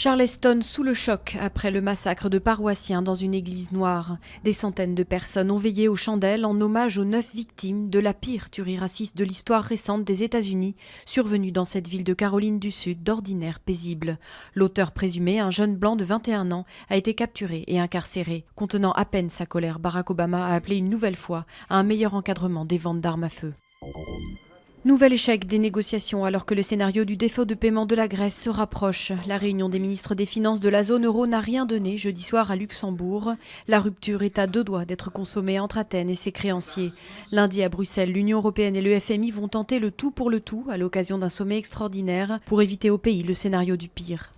Charleston sous le choc après le massacre de paroissiens dans une église noire. Des centaines de personnes ont veillé aux chandelles en hommage aux 9 victimes de la pire tuerie raciste de l'histoire récente des États-Unis, survenue dans cette ville de Caroline du Sud d'ordinaire paisible. L'auteur présumé, un jeune blanc de 21 ans, a été capturé et incarcéré. Contenant à peine sa colère, Barack Obama a appelé une nouvelle fois à un meilleur encadrement des ventes d'armes à feu. Nouvel échec des négociations alors que le scénario du défaut de paiement de la Grèce se rapproche. La réunion des ministres des Finances de la zone euro n'a rien donné jeudi soir à Luxembourg. La rupture est à 2 doigts d'être consommée entre Athènes et ses créanciers. Lundi à Bruxelles, l'Union européenne et le FMI vont tenter le tout pour le tout à l'occasion d'un sommet extraordinaire pour éviter au pays le scénario du pire.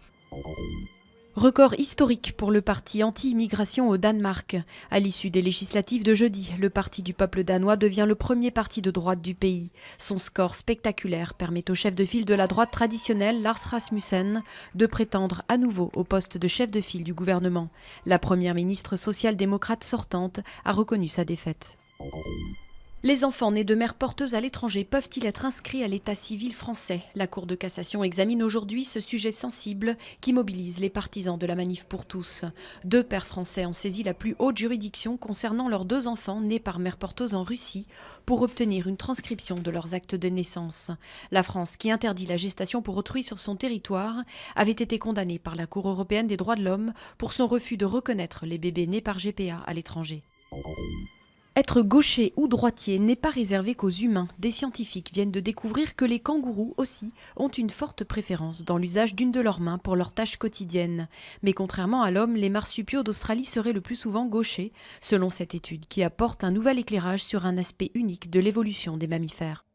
Record historique pour le parti anti-immigration au Danemark. À l'issue des législatives de jeudi, le parti du peuple danois devient le premier parti de droite du pays. Son score spectaculaire permet au chef de file de la droite traditionnelle, Lars Rasmussen, de prétendre à nouveau au poste de chef de file du gouvernement. La première ministre social-démocrate sortante a reconnu sa défaite. Les enfants nés de mères porteuses à l'étranger peuvent-ils être inscrits à l'état civil français? La Cour de cassation examine aujourd'hui ce sujet sensible qui mobilise les partisans de la manif pour tous. 2 pères français ont saisi la plus haute juridiction concernant leurs 2 enfants nés par mère porteuse en Russie pour obtenir une transcription de leurs actes de naissance. La France, qui interdit la gestation pour autrui sur son territoire, avait été condamnée par la Cour européenne des droits de l'homme pour son refus de reconnaître les bébés nés par GPA à l'étranger. Être gaucher ou droitier n'est pas réservé qu'aux humains. Des scientifiques viennent de découvrir que les kangourous aussi ont une forte préférence dans l'usage d'une de leurs mains pour leurs tâches quotidiennes. Mais contrairement à l'homme, les marsupiaux d'Australie seraient le plus souvent gauchers, selon cette étude qui apporte un nouvel éclairage sur un aspect unique de l'évolution des mammifères.